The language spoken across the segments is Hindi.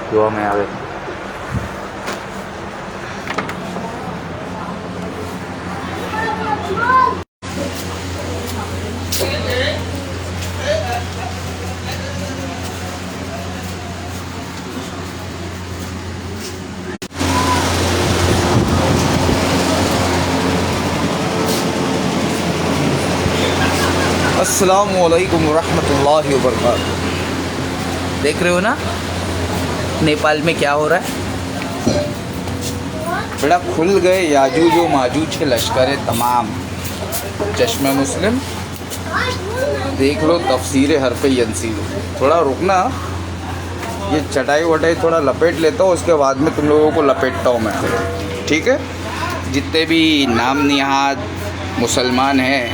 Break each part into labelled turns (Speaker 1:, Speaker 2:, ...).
Speaker 1: दुआ में आवे। अस्सलामुअलैकुम रहमतुल्लाहि व बरकातुहू। देख रहे हो ना नेपाल में क्या हो रहा है। बेटा खुल गए याजूज व माजूज के लश्कर तमाम। चश्मे मुस्लिम देख लो, तफसीर हरफ यंसील। थोड़ा रुकना, ये चटाई वटाई थोड़ा लपेट लेता हूँ, उसके बाद में तुम लोगों को लपेटता हूँ मैं, ठीक है। जितने भी नाम निहाद मुसलमान हैं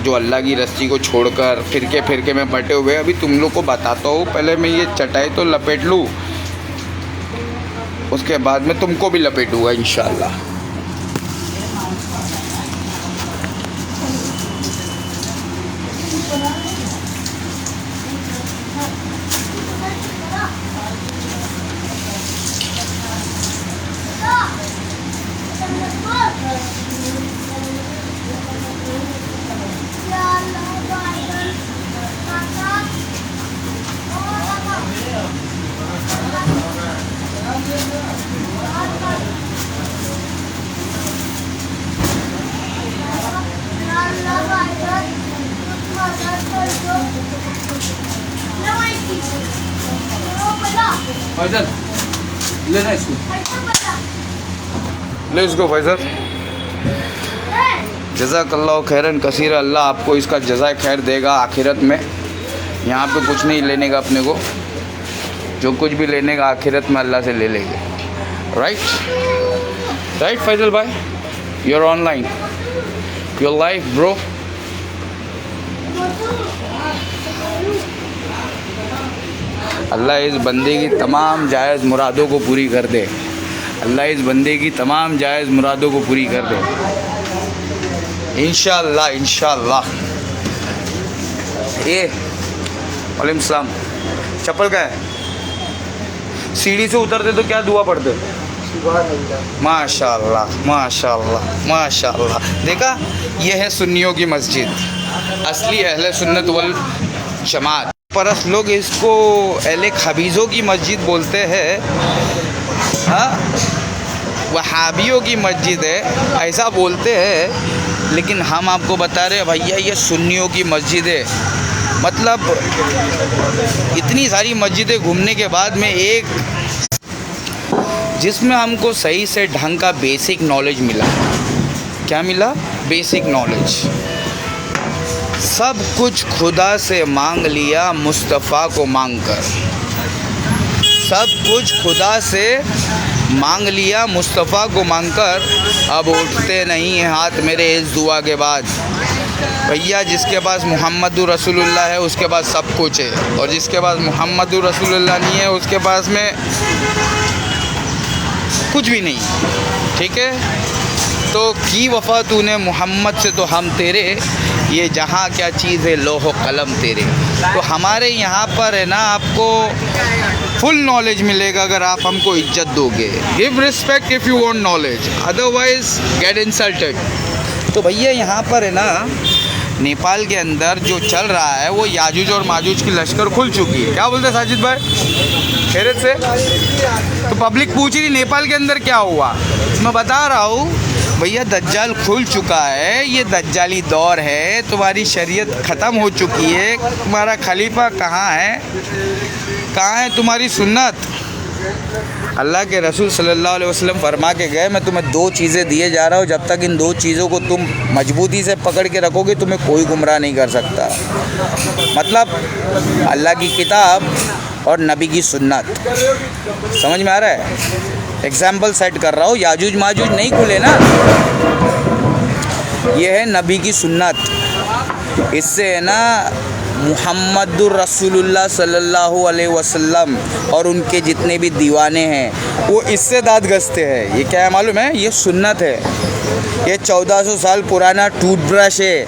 Speaker 1: जो अल्लाह की रस्सी को छोड़कर फिरके में बटे हुए, अभी तुम लोग को बताता हूँ। पहले मैं ये चटाई तो लपेट लूँ, उसके बाद में तुमको भी लपेटूँगा इंशाअल्लाह। फैजल लेना इसको, ले इसको फैजल। जज़ाकल्लाह खैरन कसीरा, अल्लाह आपको इसका जज़ाए खैर देगा आखिरत में। यहाँ पे कुछ नहीं लेने का अपने को, जो कुछ भी लेने का आखिरत में अल्लाह से ले लेंगे। राइट फैजल भाई, you are online, your life bro. अल्लाह इस बंदे की तमाम जायज़ मुरादों को पूरी कर दे। अल्लाह इस बंदे की तमाम जायज़ मुरादों को पूरी कर दे इंशाअल्लाह इंशाअल्लाह। ये वालेकुम सलाम। चप्पल का है, सीढ़ी से उतरते तो क्या दुआ पढ़ते? माशाअल्लाह माशाअल्लाह माशाअल्लाह। देखा, ये है सुन्नियों की मस्जिद, असली अहले सुन्नत वल जमात। परस लोग इसको अहले खबीज़ों की मस्जिद बोलते हैं, हाँ, वहाबियों की मस्जिद है ऐसा बोलते हैं। लेकिन हम आपको बता रहे हैं भैया, ये सुन्नियों की मस्जिद है। मतलब इतनी सारी मस्जिदें घूमने के बाद में एक जिसमें हमको सही से ढंग का बेसिक नॉलेज मिला। क्या मिला? Basic knowledge. सब कुछ खुदा से मांग लिया मुस्तफ़ा को मांग कर। सब कुछ खुदा से मांग लिया मुस्तफ़ा को मांग कर। अब उठते नहीं हैं हाथ मेरे इस दुआ के बाद। भैया जिसके पास मुहम्मदुर रसूलुल्लाह है उसके पास सब कुछ है, और जिसके पास मुहम्मदुर रसूलुल्लाह नहीं है उसके पास में कुछ भी नहीं, ठीक है। तो की वफ़ा तूने मोहम्मद से तो हम तेरे, ये जहाँ क्या चीज़ है लोहो कलम तेरे। तो हमारे यहाँ पर है ना, आपको फुल नॉलेज मिलेगा अगर आप हमको इज्जत दोगे। Give respect if you want knowledge, otherwise get insulted. तो भैया यहाँ पर है ना, नेपाल के अंदर जो चल रहा है वो याजूज और माजूज की लश्कर खुल चुकी है। क्या बोलते हैं साजिद भाई, खैरियत से? तो पब्लिक पूछ रही नेपाल के अंदर क्या हुआ। मैं बता रहा हूँ भैया, दज्जाल खुल चुका है। ये दज्जाली दौर है, तुम्हारी शरीयत ख़त्म हो चुकी है। तुम्हारा खलीफा कहाँ है? कहाँ है तुम्हारी सुन्नत? अल्लाह के रसूल सल्लल्लाहु अलैहि वसल्लम फरमा के गए, मैं तुम्हें दो चीज़ें दिए जा रहा हूँ, जब तक इन दो चीज़ों को तुम मजबूती से पकड़ के रखोगे तुम्हें कोई गुमराह नहीं कर सकता। मतलब अल्लाह की किताब और नबी की सुन्नत। समझ में आ रहा है? एग्जाम्पल सेट कर रहा हूँ, याजूज माजूज नहीं खुले ना, ये है नबी की सुन्नत। इससे है ना मुहम्मदुर रसूलुल्लाह सल्लल्लाहु अलैहि वसल्लम और उनके जितने भी दीवाने हैं वो इससे दाद गसते हैं। ये क्या है मालूम है? ये सुन्नत है। ये 1400 साल पुराना टूथब्रश है।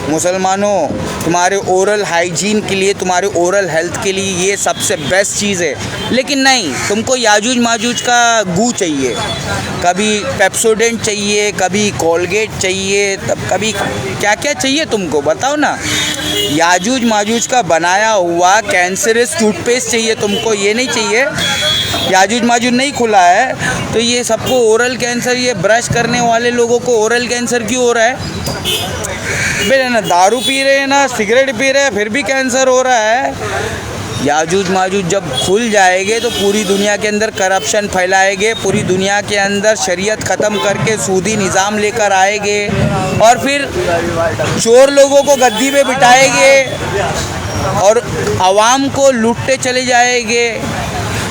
Speaker 1: मुसलमानों, तुम्हारे ओरल हाइजीन के लिए, तुम्हारे ओरल हेल्थ के लिए ये सबसे बेस्ट चीज़ है। लेकिन नहीं, तुमको याजूज माजूज का गू चाहिए, कभी पेप्सोडेंट चाहिए, कभी कोलगेट चाहिए, तब कभी क्या क्या चाहिए तुमको, बताओ ना। याजूज माजूज का बनाया हुआ कैंसरस टूथपेस्ट चाहिए तुमको, ये नहीं चाहिए। याजूज माजूज नहीं खुला है तो ये सबको ओरल कैंसर, ये ब्रश करने वाले लोगों को ओरल कैंसर क्यों हो रहा है? भाई ना दारू पी रहे हैं ना सिगरेट पी रहे हैं, फिर भी कैंसर हो रहा है। याजूज माजूज जब खुल जाएंगे तो पूरी दुनिया के अंदर करप्शन फैलाएंगे, पूरी दुनिया के अंदर शरीयत ख़त्म करके सूदी निज़ाम लेकर आएंगे और फिर चोर लोगों को गद्दी पे बिठाएंगे और आवाम को लूटते चले जाएंगे।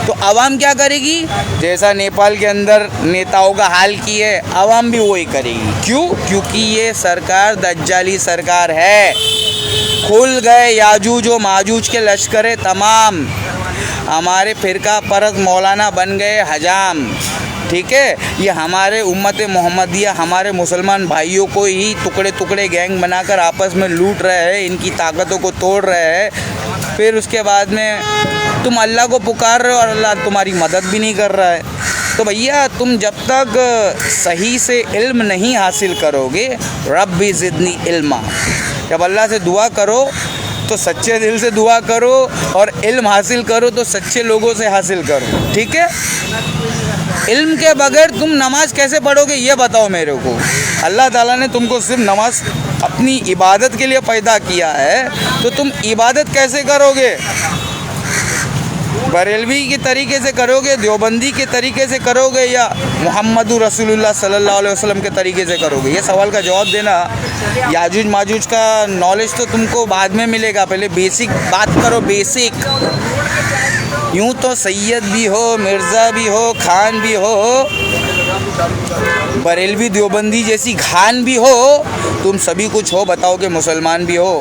Speaker 1: तो आवाम क्या करेगी? जैसा नेपाल के अंदर नेताओं का हाल की है, आवाम भी वही करेगी। क्यों? क्योंकि ये सरकार दज्जाली सरकार है। खुल गए याजूज व माजूज के लश्करे तमाम, हमारे फ़िरका परस्त मौलाना बन गए हजाम। ठीक है, ये हमारे उम्मत मोहम्मदिया, हमारे मुसलमान भाइयों को ही टुकड़े टुकड़े गैंग बनाकर आपस में लूट रहे हैं, इनकी ताकतों को तोड़ रहे हैं। फिर उसके बाद में तुम अल्लाह को पुकार रहे हो और अल्लाह तुम्हारी मदद भी नहीं कर रहा है। तो भैया तुम जब तक सही से इल्म नहीं हासिल करोगे, रब्बी ज़िदनी इल्मा, जब अल्लाह से दुआ करो तो सच्चे दिल से दुआ करो और इल्म हासिल करो तो सच्चे लोगों से हासिल करो। ठीक है, इल्म के बगैर तुम नमाज कैसे पढ़ोगे ये बताओ मेरे को। अल्लाह ताला ने तुमको सिर्फ नमाज अपनी इबादत के लिए पैदा किया है, तो तुम इबादत कैसे करोगे? बरेलवी के तरीके से करोगे, देवबंदी के तरीके से करोगे, या मुहम्मदुर रसूलुल्लाह सल्लल्लाहु अलैहि वसल्लम के तरीके से करोगे? ये सवाल का जवाब देना। याजूज माजूज का नॉलेज तो तुमको बाद में मिलेगा, पहले बेसिक बात करो, बेसिक। यूँ तो सैयद भी हो, मिर्ज़ा भी हो, खान भी हो, बरेलवी देवबंदी जैसी खान भी हो, तुम सभी कुछ हो, बताओ कि मुसलमान भी हो।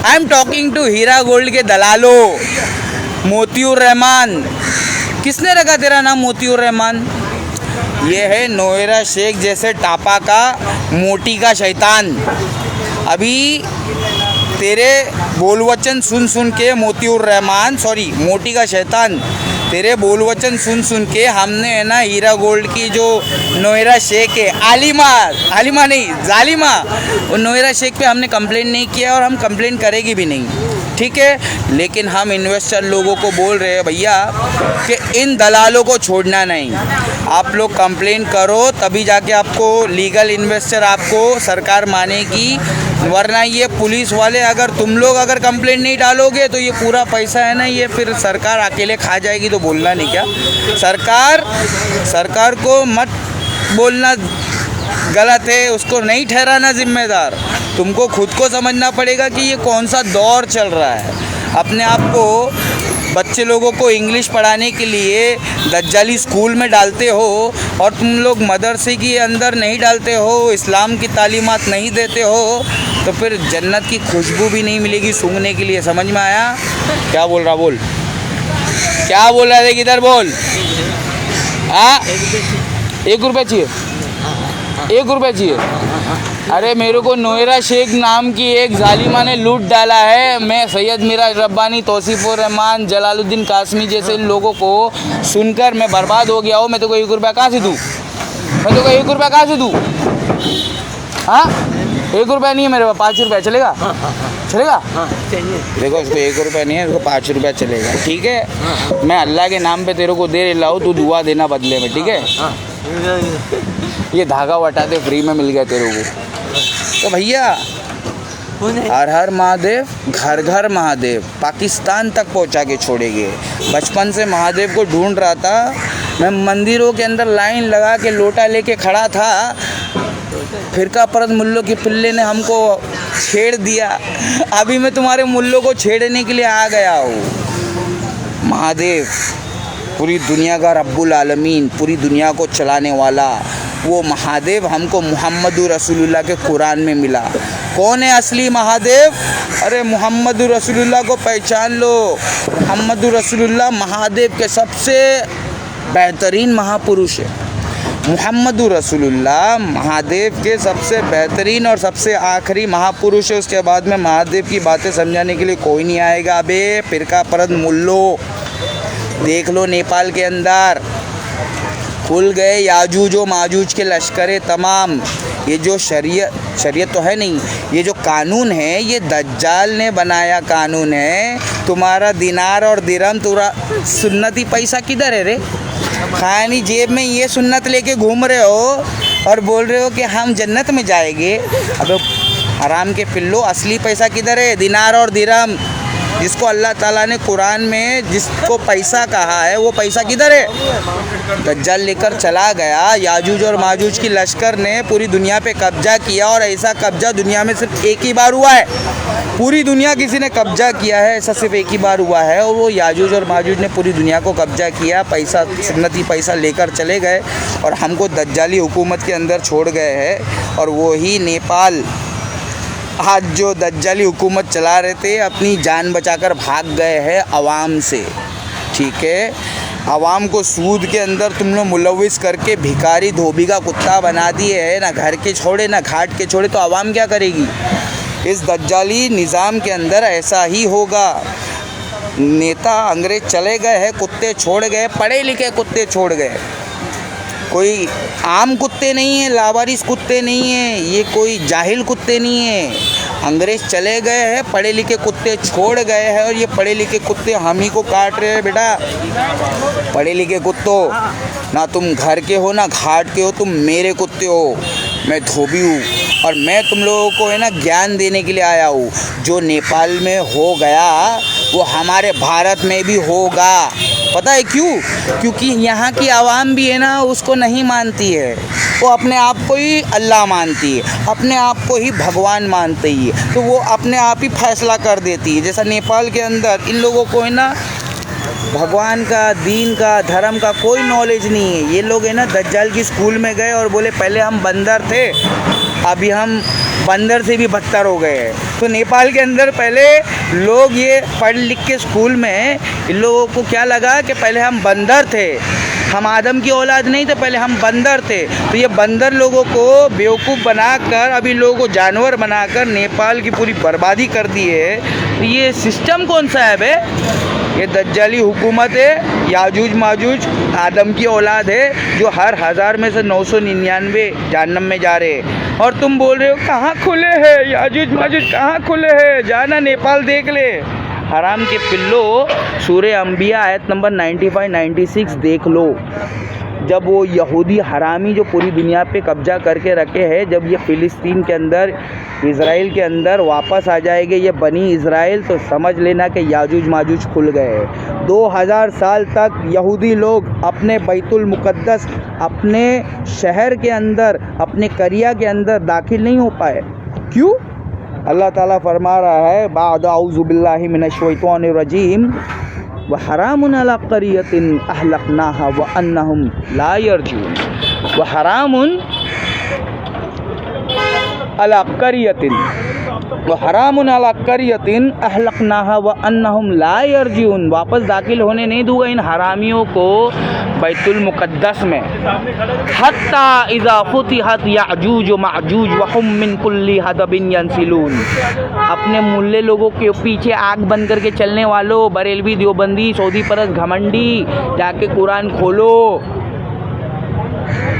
Speaker 1: I am talking to Heera gold के दलालों, मोतियुर रहमान। किसने रखा तेरा नाम मोतियुर रहमान? ये है नोएरा शेख जैसे टापा का मोटी का शैतान। अभी तेरे बोल वचन सुन सुन के मोतियुर रहमान, सॉरी मोटी का शैतान, तेरे बोल वचन सुन सुन के हमने है ना हीरा गोल्ड की जो नोएरा शेख है, आलिमा नहीं जालिमा, वो नोएरा शेख पे हमने कंप्लेंट नहीं किया और हम कंप्लेंट करेगी भी नहीं। ठीक है, लेकिन हम इन्वेस्टर लोगों को बोल रहे हैं भैया कि इन दलालों को छोड़ना नहीं। आप लोग कंप्लेंट करो तभी जाके आपको लीगल इन्वेस्टर आपको सरकार मानेगी, वरना ये पुलिस वाले अगर तुम लोग अगर कंप्लेंट नहीं डालोगे तो ये पूरा पैसा है ना ये फिर सरकार अकेले खा जाएगी। तो बोलना नहीं क्या? सरकार को मत बोलना गलत है, उसको नहीं ठहराना जिम्मेदार। तुमको खुद को समझना पड़ेगा कि ये कौन सा दौर चल रहा है। अपने आप को बच्चे लोगों को इंग्लिश पढ़ाने के लिए दज्जाली स्कूल में डालते हो और तुम लोग मदरसे के अंदर नहीं डालते हो, इस्लाम की तालीमात नहीं देते हो, तो फिर जन्नत की खुशबू भी नहीं मिलेगी सूंघने के लिए। समझ में आया? क्या बोल रहा? बोल, क्या बोल रहा है? किधर बोल? हाँ, 1 रुपये चाहिए, 1 रुपये चाहिए। अरे मेरे को नोएरा शेख नाम की एक जालिमा ने लूट डाला है। मैं सैयद मिराज रब्बानी, तौसीफुर रहमान, जलालुद्दीन कासमी जैसे लोगों को सुनकर मैं बर्बाद हो गया हूँ। मैं तो को 1 रुपया कहाँ से दूँ? मैं तो को 1 रुपया कहाँ से दूँ? हाँ, 1 रुपया नहीं है मेरे पास, 5 रुपया चलेगा? चलेगा? देखो इसको 1 रुपया नहीं है, इसको 5 रुपया चलेगा। ठीक है, मैं अल्लाह के नाम पे तेरे को दे रहा हूँ, तू दुआ देना बदले में। ठीक है, ये धागा वटाते फ्री में मिल गया तेरे को। तो भैया हर हर महादेव, घर घर महादेव, पाकिस्तान तक पहुंचा के छोड़ेंगे। बचपन से महादेव को ढूंढ रहा था मैं, मंदिरों के अंदर लाइन लगा के लोटा लेके खड़ा था, फिरका परस्त मुल्लों की पिल्ले ने हमको छेड़ दिया। अभी मैं तुम्हारे मुल्लों को छेड़ने के लिए आ गया हूँ। महादेव पूरी दुनिया का रब्बुल आलमीन, पूरी दुनिया को चलाने वाला वो महादेव हमको मुहम्मदुर रसूलुल्लाह के कुरान में मिला। कौन है असली महादेव? अरे मुहम्मदुर रसूलुल्लाह को पहचान लो। मुहम्मदुर रसूलुल्लाह महादेव के सबसे बेहतरीन महापुरुष है। मुहम्मदुर रसूलुल्लाह महादेव के सबसे बेहतरीन और सबसे आखिरी महापुरुष है। उसके बाद में महादेव की बातें समझाने के लिए कोई नहीं आएगा। अबे फिरका परद मुल्लो, देख लो नेपाल के अंदर खुल गए याजूज व माजूज के लश्करे तमाम। ये जो शरीयत तो है नहीं, ये जो कानून है ये दज्जाल ने बनाया कानून है। तुम्हारा दिनार और दिरहम तुरा सुन्नती पैसा किधर है रे? खानी जेब में ये सुन्नत लेके घूम रहे हो और बोल रहे हो कि हम जन्नत में जाएंगे। अब हराम के पिल्लो, असली पैसा किधर है? दिनार और दिरहम, जिसको अल्लाह ताला ने कुरान में जिसको पैसा कहा है वो पैसा किधर है? दज्जाल लेकर चला गया। याजूज और माजूज की लश्कर ने पूरी दुनिया पे कब्जा किया और ऐसा कब्जा दुनिया में सिर्फ एक ही बार हुआ है। पूरी दुनिया किसी ने कब्जा किया है, ऐसा सिर्फ एक ही बार हुआ है और वो याजूज और माजूज ने पूरी दुनिया को कब्जा किया। पैसा, सुन्नती पैसा लेकर चले गए और हमको दज्जाली हुकूमत के अंदर छोड़ गए हैं। और वो ही नेपाल आज जो दज्जाली हुकूमत चला रहे थे अपनी जान बचाकर भाग गए हैं अवाम से। ठीक है, अवाम को सूद के अंदर तुम लोग मुलविस करके भिखारी धोबी का कुत्ता बना दिए है। ना घर के छोड़े ना घाट के छोड़े, तो अवाम क्या करेगी? इस दज्जाली निज़ाम के अंदर ऐसा ही होगा। नेता अंग्रेज चले गए हैं, कुत्ते छोड़ गए, पढ़े लिखे कुत्ते छोड़ गए। कोई आम कुत्ते नहीं है, लावारिस कुत्ते नहीं है, ये कोई जाहिल कुत्ते नहीं है। अंग्रेज चले गए हैं, पढ़े लिखे कुत्ते छोड़ गए हैं और ये पढ़े लिखे कुत्ते हम ही को काट रहे हैं। बेटा पढ़े लिखे कुत्तों, ना तुम घर के हो ना घाट के हो, तुम मेरे कुत्ते हो। मैं धोबी हूँ और मैं तुम लोगों को है ना ज्ञान देने के लिए आया हूँ। जो नेपाल में हो गया वो हमारे भारत में भी होगा। पता है क्यों? क्योंकि यहाँ की आवाम भी है ना उसको नहीं मानती है, वो अपने आप को ही अल्लाह मानती है, अपने आप को ही भगवान मानती है, तो वो अपने आप ही फैसला कर देती है। जैसा नेपाल के अंदर इन लोगों को है ना भगवान का, दीन का, धर्म का कोई नॉलेज नहीं है। ये लोग है ना दज्जाल की स्कूल में गए और बोले पहले हम बंदर थे, अभी हम बंदर से भी बदतर हो गए हैं। तो नेपाल के अंदर पहले लोग ये पढ़ लिख के स्कूल में इन लोगों को क्या लगा कि पहले हम बंदर थे, हम आदम की औलाद नहीं थे, पहले हम बंदर थे। तो ये बंदर लोगों को बेवकूफ़ बनाकर अभी लोगों को जानवर बनाकर नेपाल की पूरी बर्बादी कर दी है। तो ये सिस्टम कौन सा है बे? ये दज्जाली हुकूमत है, याजूज माजूज आदम की औलाद है, जो हर 1000 में से 999 जहन्नम में जा रहे हैं। और तुम बोल रहे हो कहाँ खुले हैं याजूज माजूज, कहाँ खुले हैं? जाना नेपाल देख ले। हराम के पिल्लो, सूरे अंबिया आयत नंबर 95-96 देख लो। जब वो यहूदी हरामी जो पूरी दुनिया पे कब्जा करके रखे हैं, जब ये फ़िलिस्तीन के अंदर, इज़राइल के अंदर वापस आ जाएंगे ये बनी इज़राइल, तो समझ लेना कि याजूज माजूज खुल गए। 2000 साल तक यहूदी लोग अपने बैतुल मुक़द्दस, अपने शहर के अंदर, अपने करिया के अंदर दाखिल नहीं हो पाए। क्यों? अल्लाह ताला फरमा रहा है बाद औज़ु बिल्लाहि मिनश शैतानिर रजीम व हरामुन अला क़रियतिन अहलकनाहा व अन्नहुम ला यरजून व हरामुन अला क़रियतिन व हरामुन अला क़रियतिन अहलकनाहा व अन्नहुम ला यरजून। वापस दाखिल होने नहीं दूंगा इन हरामियों को बैतुल मुक़द्दस में। हत्ता इज़ा फुतिहत याजूज व माजूज व हुम मिन कुल्ली हदबिन यंसिलून। अपने मुल्ले लोगों के पीछे आग बंद करके चलने वालों, बरेलवी, देवबंदी, सऊदी परस्त, घमंडी, जाके कुरान खोलो।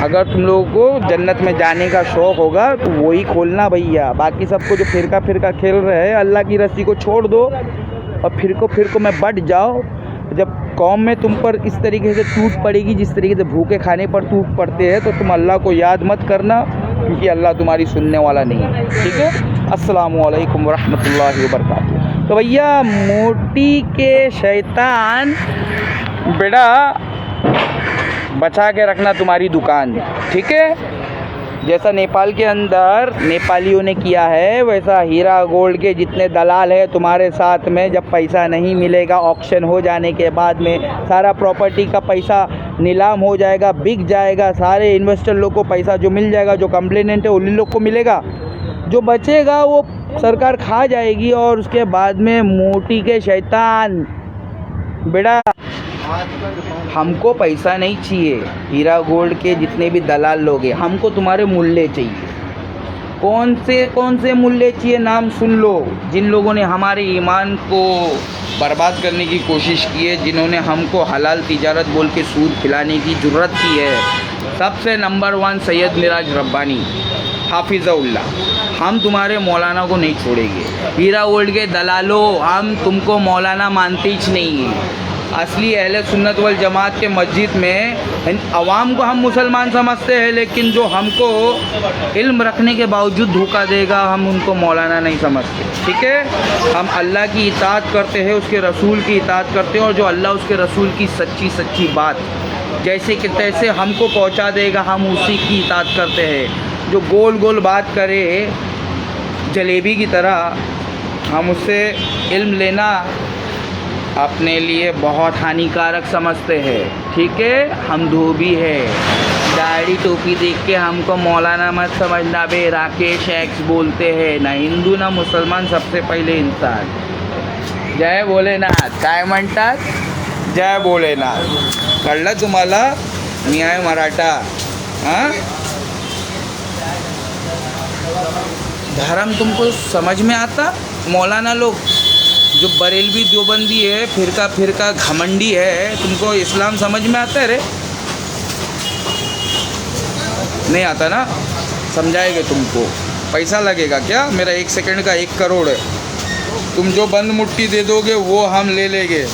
Speaker 1: अगर तुम लोगों को जन्नत में जाने का शौक़ होगा तो वही खोलना भैया। बाकी सबको जो फिरका खेल रहे हैं, अल्लाह की रस्सी को छोड़ दो और फिरको में बढ़ जाओ। जब कौम में तुम पर इस तरीके से टूट पड़ेगी जिस तरीके से भूखे खाने पर टूट पड़ते हैं, तो तुम अल्लाह को याद मत करना, क्योंकि अल्लाह तुम्हारी सुनने वाला नहीं है। ठीक है, अस्सलामु अलैकुम वरहमतुल्लाहि वबरकातुहू। तो भैया मोटी के शैतान, बेटा बचा के रखना तुम्हारी दुकान। ठीक है, जैसा नेपाल के अंदर नेपालियों ने किया है, वैसा हीरा गोल्ड के जितने दलाल है तुम्हारे साथ में, जब पैसा नहीं मिलेगा ऑक्शन हो जाने के बाद में, सारा प्रॉपर्टी का पैसा नीलाम हो जाएगा, बिक जाएगा, सारे इन्वेस्टर लोग को पैसा जो मिल जाएगा, जो कंप्लेनेंट है उन लोग को मिलेगा, जो बचेगा वो सरकार खा जाएगी। और उसके बाद में मोटी के शैतान, बेटा हमको पैसा नहीं चाहिए, हीरा गोल्ड के जितने भी दलाल लोग हैं, हमको तुम्हारे मूल्य चाहिए। कौन से मूल्य चाहिए, नाम सुन लो। जिन लोगों ने हमारे ईमान को बर्बाद करने की कोशिश की है, जिन्होंने हमको हलाल तिजारत बोल के सूद खिलाने की जुर्रत की है, सबसे नंबर 1 सैयद मिराज रब्बानी हाफिज़उल्लाह। हम तुम्हारे मौलाना को नहीं छोड़ेंगे। हीरा गोल्ड के दलालों, हम तुमको मौलाना मानते ही नहीं हैं। असली अहले सुन्नत वल जमात के मस्जिद में अवाम को हम मुसलमान समझते हैं, लेकिन जो हमको इल्म रखने के बावजूद धोखा देगा, हम उनको मौलाना नहीं समझते। ठीक है, हम अल्लाह की इताअत करते हैं, उसके रसूल की इताअत करते हैं, और जो अल्लाह उसके रसूल की सच्ची बात जैसे कि तैसे हमको पहुंचा देगा, हम उसी की इताअत करते हैं। जो गोल गोल बात करे जलेबी की तरह, हम उससे इल्म लेना अपने लिए बहुत हानिकारक समझते हैं। ठीक है, हम धोबी है, दाढ़ी टोपी देख के हमको मौलाना मत समझना बे। राकेश एक्स बोलते हैं, ना हिंदू ना मुसलमान, सबसे पहले इंसान। जय भोलेनाथ। काय म्हणतात? जय भोलेनाथ। कळलं तुम्हाला? मी आहे मराठा। हां, धर्म तुमको समझ में आता? मौलाना लोग जो बरेलवी देवबंदी है, फिरका घमंडी है, तुमको इस्लाम समझ में आता है रे? नहीं आता ना? समझाएंगे तुमको। पैसा लगेगा क्या? मेरा 1 सेकंड का 1 करोड़ है, तुम जो बंद मुट्ठी दे दोगे वो हम ले लेंगे।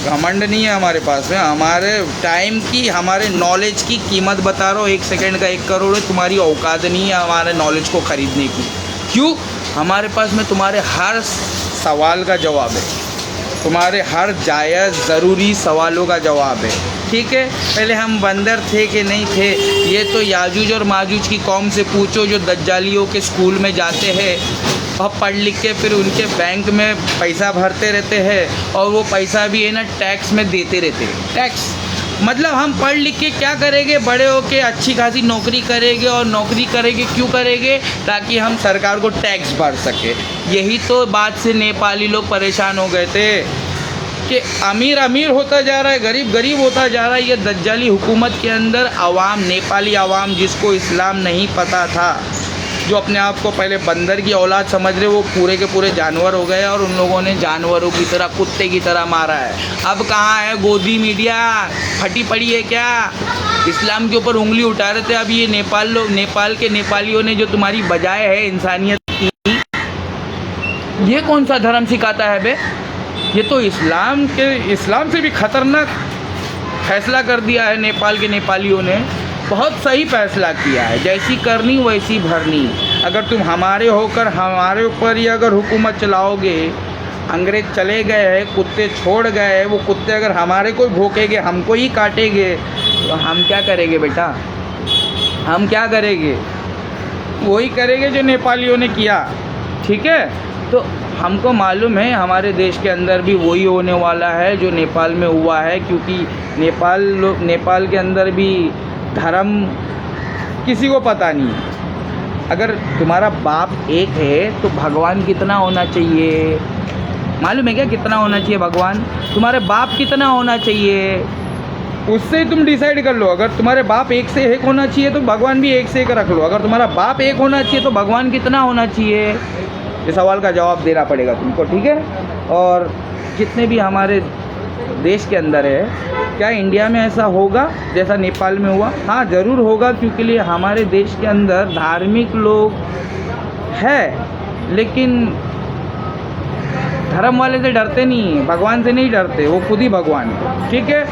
Speaker 1: घमंड नहीं है हमारे पास में, हमारे टाइम की, हमारे नॉलेज की कीमत बता रहा हूँ। 1 सेकंड का 1 करोड़ है, तुम्हारी औकात नहीं है हमारे नॉलेज को ख़रीदने की। क्यों? हमारे पास में तुम्हारे हर सवाल का जवाब है, तुम्हारे हर जायज़ ज़रूरी सवालों का जवाब है। ठीक है, पहले हम बंदर थे कि नहीं थे, ये तो याजूज और माजूज की कौम से पूछो, जो दज्जालियों के स्कूल में जाते हैं और पढ़ लिख के फिर उनके बैंक में पैसा भरते रहते हैं, और वो पैसा भी है ना टैक्स में देते रहते हैं। टैक्स मतलब हम पढ़ लिख के क्या करेंगे, बड़े होके अच्छी खासी नौकरी करेंगे, और नौकरी करेंगे क्यों करेंगे? ताकि हम सरकार को टैक्स भर सके। यही तो बात से नेपाली लोग परेशान हो गए थे कि अमीर अमीर होता जा रहा है, गरीब गरीब होता जा रहा है। ये दज्जाली हुकूमत के अंदर अवाम, नेपाली अवाम जिसको इस्लाम नहीं पता था, जो अपने आप को पहले बंदर की औलाद समझ रहे, वो पूरे के पूरे जानवर हो गए, और उन लोगों ने जानवरों की तरह, कुत्ते की तरह मारा है। अब कहाँ है गोदी मीडिया? फटी पड़ी है क्या? इस्लाम के ऊपर उंगली उठा रहे थे। अब ये नेपाल के नेपालियों ने जो तुम्हारी बजाय है इंसानियत की, ये कौन सा धर्म सिखाता है बे? ये तो इस्लाम से भी खतरनाक फैसला कर दिया है नेपाल के नेपालियों ने। बहुत सही फैसला किया है, जैसी करनी वैसी भरनी। अगर तुम हमारे होकर हमारे ऊपर ही अगर हुकूमत चलाओगे, अंग्रेज चले गए हैं, कुत्ते छोड़ गए हैं, वो कुत्ते अगर हमारे को भोंकेंगे, हमको ही काटेंगे, तो हम क्या करेंगे बेटा? हम क्या करेंगे? वही करेंगे जो नेपालियों ने किया। ठीक है, तो हमको मालूम है हमारे देश के अंदर भी वही होने वाला है जो नेपाल में हुआ है, क्योंकि नेपाल के अंदर भी धर्म किसी को पता नहीं है। अगर तुम्हारा बाप एक है तो भगवान कितना होना चाहिए? मालूम है क्या कितना होना चाहिए भगवान? तुम्हारे बाप कितना होना चाहिए, उससे तुम डिसाइड कर लो। अगर तुम्हारे बाप 1 से 1 होना चाहिए तो भगवान भी 1 से 1 रख लो। अगर तुम्हारा बाप 1 होना चाहिए तो भगवान कितना होना चाहिए? ये सवाल का जवाब देना पड़ेगा तुमको। ठीक है, और जितने भी हमारे देश के अंदर है, क्या इंडिया में ऐसा होगा जैसा नेपाल में हुआ? हाँ, ज़रूर होगा, क्योंकि लिए हमारे देश के अंदर धार्मिक लोग है, लेकिन धर्म वाले से डरते नहीं, भगवान से नहीं डरते, वो खुद ही भगवान है। ठीक है,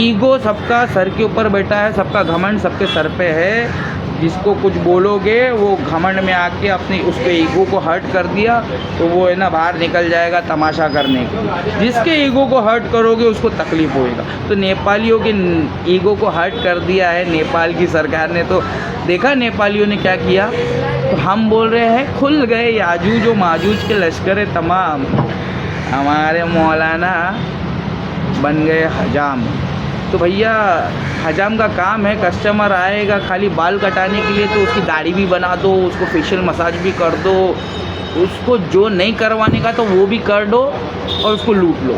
Speaker 1: ईगो सबका सर के ऊपर बैठा है, सबका घमंड सबके सर पे है। जिसको कुछ बोलोगे वो घमंड में आके अपने उसके ईगो को हर्ट कर दिया तो वो है ना बाहर निकल जाएगा तमाशा करने के लिए। जिसके ईगो को हर्ट करोगे उसको तकलीफ़ होएगा। तो नेपालियों के ईगो को हर्ट कर दिया है नेपाल की सरकार ने। तो देखा नेपालियों ने क्या किया। तो हम बोल रहे हैं खुल गए याजूज और माजूज के लश्कर तमाम। हमारे मौलाना बन गए हजाम। तो भैया हजाम का काम है, कस्टमर आएगा खाली बाल कटाने के लिए तो उसकी दाढ़ी भी बना दो, उसको फेशियल मसाज भी कर दो, उसको जो नहीं करवाने का तो वो भी कर दो और उसको लूट लो।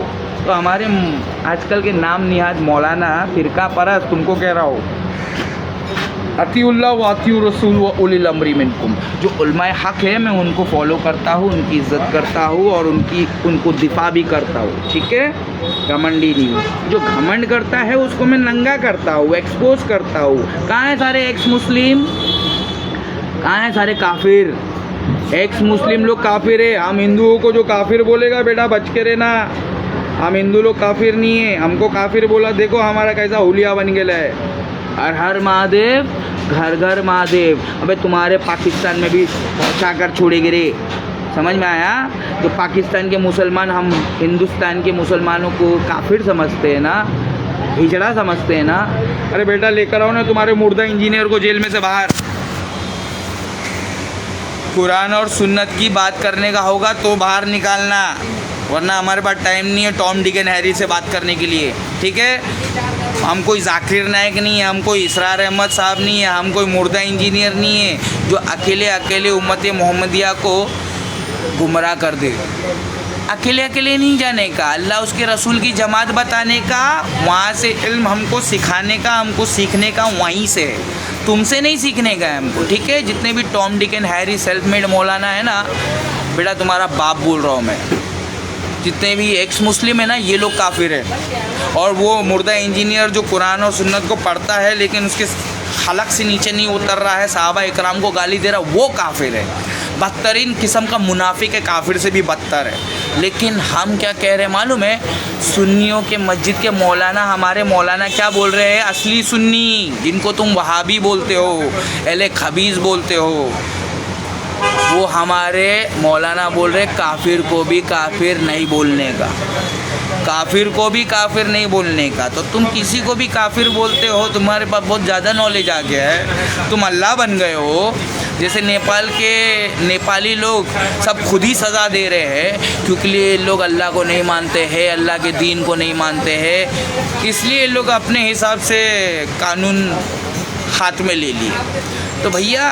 Speaker 1: तो हमारे आजकल के नाम निहाद मौलाना फ़िरका परस्त तुमको कह रहा हो, अतीउल्लाह व अतीउर रसूल व उलिल अम्री मिनकुम, जो उलमाए हक़ है मैं उनको फॉलो करता हूँ, उनकी इज़्ज़त करता हूँ और उनको दिफा भी करता हूँ, ठीक है। घमंडी नहीं हूँ। जो घमंड करता है उसको मैं नंगा करता हूँ, एक्सपोज करता हूँ। कहाँ हैं सारे एक्स मुस्लिम, कहाँ हैं सारे काफिर? एक्स मुस्लिम लोग काफिर है। हम हिंदुओं को जो काफिर बोलेगा बेटा बच के रहना, हम हिंदू लोग काफिर नहीं है। हमको काफिर बोला देखो हमारा कैसा हुलिया बन गया है। हर हर महादेव, घर घर महादेव। अबे तुम्हारे पाकिस्तान में भी पहुँचा कर छोड़ेंगे रे, समझ में आया? तो पाकिस्तान के मुसलमान हम हिंदुस्तान के मुसलमानों को काफिर समझते हैं ना, हिजड़ा समझते हैं ना। अरे बेटा लेकर आओ ना तुम्हारे मुर्दा इंजीनियर को जेल में से बाहर। कुरान और सुन्नत की बात करने का होगा तो बाहर निकालना, वरना हमारे पास टाइम नहीं है टॉम डिक एंड हैरी से बात करने के लिए, ठीक है। हम कोई जाकिर नायक नहीं है, हम कोई इसरार अहमद साहब नहीं है, हम कोई मुर्दा इंजीनियर नहीं है जो अकेले अकेले उम्मत मोहम्मदिया को गुमराह कर दे। अकेले अकेले नहीं जाने का, अल्लाह उसके रसूल की जमात बताने का, वहाँ से इल्म हमको सिखाने का, हमको सीखने का वहीं से है, तुमसे नहीं सीखने का है हमको, ठीक है। जितने भी Tom Dick and Harry self made मौलाना है ना बेटा, तुम्हारा बाप बोल रहा हूँ मैं, जितने भी एक्स मुस्लिम है ना ये लोग काफिर है। और वो मुर्दा इंजीनियर जो कुरान और सुन्नत को पढ़ता है लेकिन उसके हलक से नीचे नहीं उतर रहा है, सहाबा इकराम को गाली दे रहा, वो काफिर है। बदतरीन किस्म का मुनाफिक है, काफिर से भी बदतर है। लेकिन हम क्या कह रहे हैं मालूम है? सुन्नियों के मस्जिद के मौलाना, हमारे मौलाना क्या बोल रहे हैं? असली सुन्नी जिनको तुम वहाबी बोलते हो, अहले खबीज़ बोलते हो, वो हमारे मौलाना बोल रहे काफिर को भी काफिर नहीं बोलने का, काफिर को भी काफिर नहीं बोलने का। तो तुम किसी को भी काफिर बोलते हो, तुम्हारे पास बहुत ज़्यादा नॉलेज आ गया है, तुम अल्लाह बन गए हो। जैसे नेपाल के नेपाली लोग सब खुद ही सज़ा दे रहे हैं क्योंकि ये लोग अल्लाह को नहीं मानते हैं, अल्लाह के दीन को नहीं मानते हैं, इसलिए लोग अपने हिसाब से कानून हाथ में ले लिए। तो भैया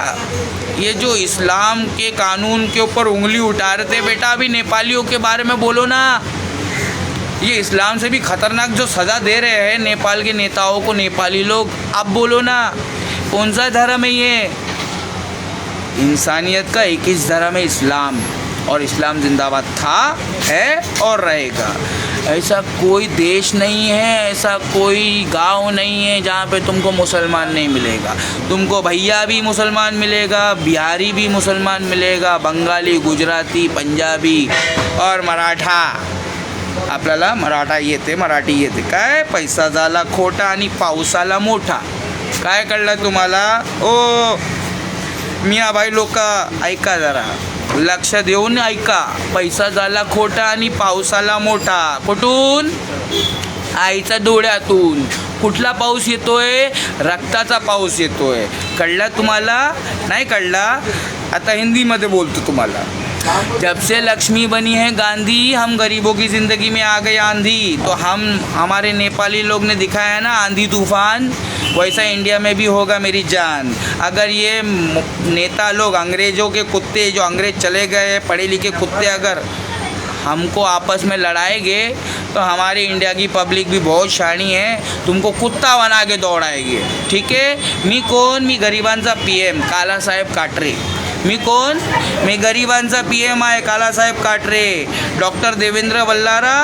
Speaker 1: ये जो इस्लाम के कानून के ऊपर उंगली उठा रहे थे बेटा, अभी नेपालियों के बारे में बोलो ना। ये इस्लाम से भी ख़तरनाक जो सज़ा दे रहे हैं नेपाल के नेताओं को नेपाली लोग, अब बोलो ना कौन सा धर्म है ये? इंसानियत का एक ही धर्म है इस्लाम, और इस्लाम जिंदाबाद था, है और रहेगा। ऐसा कोई देश नहीं है, ऐसा कोई गांव नहीं है जहाँ पे तुमको मुसलमान नहीं मिलेगा। तुमको भैया भी मुसलमान मिलेगा, बिहारी भी मुसलमान मिलेगा, बंगाली, गुजराती, पंजाबी और मराठा। आपल्याला मराठा येते, मराठी येते, काय पैसा झाला खोटा आणि पाऊस आला मोठा, काय कळलं तुम्हाला? ओ मिया भाई लोक ऐका जरा, लक्ष देऊन ऐका, पैसा झाला खोटा आणि पावसाला मोठा. कुठून? आईच्या डोळ्यातून. कुठला पाऊस येतोय? रक्ताचा पाऊस येतोय. कळला तुम्हाला? नाही कळला? आता हिंदीमध्ये बोलतो तुम्हाला. जब से लक्ष्मी बनी है गांधी, हम गरीबों की ज़िंदगी में आ गई आंधी. तो हमारे नेपाली लोग ने दिखाया है ना आंधी तूफान, वैसा इंडिया में भी होगा मेरी जान. अगर ये नेता लोग अंग्रेज़ों के कुत्ते, जो अंग्रेज़ चले गए पढ़े लिखे कुत्ते, अगर हमको आपस में लड़ाएंगे तो हमारी इंडिया की पब्लिक भी बहुत शानी है, तुमको कुत्ता बना के दौड़ाएगी. ठीक है. मी कोण? मी गरिबांचा PM कालासाहेब काटरे. मी कोण? मी गरिबांचा PM आहे कालासाहेब काटरे. डॉक्टर देवेंद्र बल्लारा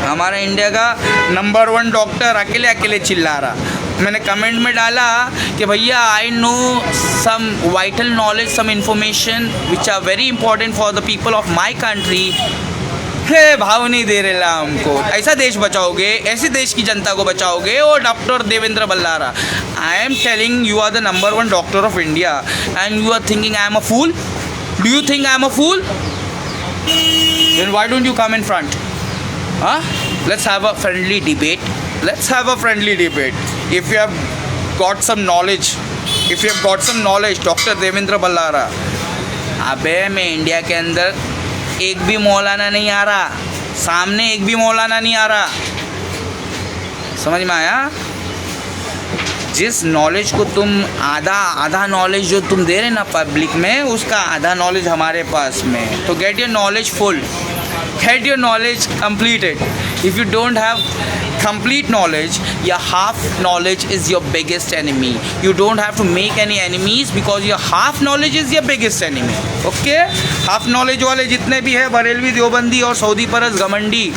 Speaker 1: हमारा इंडिया का नंबर 1 डॉक्टर, अकेले अकेले चिल्ला रहा. मैंने कमेंट में डाला कि भैया I know some vital knowledge, some information which are very important for the people of my country. हे भाव नहीं दे रहे ला हमको. ऐसा देश बचाओगे, ऐसे देश की जनता को बचाओगे? और doctor Devendra Ballara, I am telling you are the number 1 doctor of India and you are thinking I am a fool. Do you think I am a fool? Then why don't you come in front? Let's have a friendly debate. Let's have a friendly debate. If you have got some knowledge, doctor Devendra Ballara. अबे मैं इंडिया के अंदर एक भी मौलाना नहीं आ रहा, सामने एक भी मौलाना नहीं आ रहा. समझ में आया? जिस नॉलेज को तुम आधा नॉलेज जो तुम दे रहे ना पब्लिक में, उसका आधा नॉलेज हमारे पास में. तो get your knowledge full, get your knowledge completed. If you don't have complete knowledge, your half knowledge is your biggest enemy. You don't have to make any enemies because your half knowledge is your biggest enemy. Okay? half knowledge वाले जितने भी है, बरेलवी, देवबंदी और सऊदी परस घमंडी,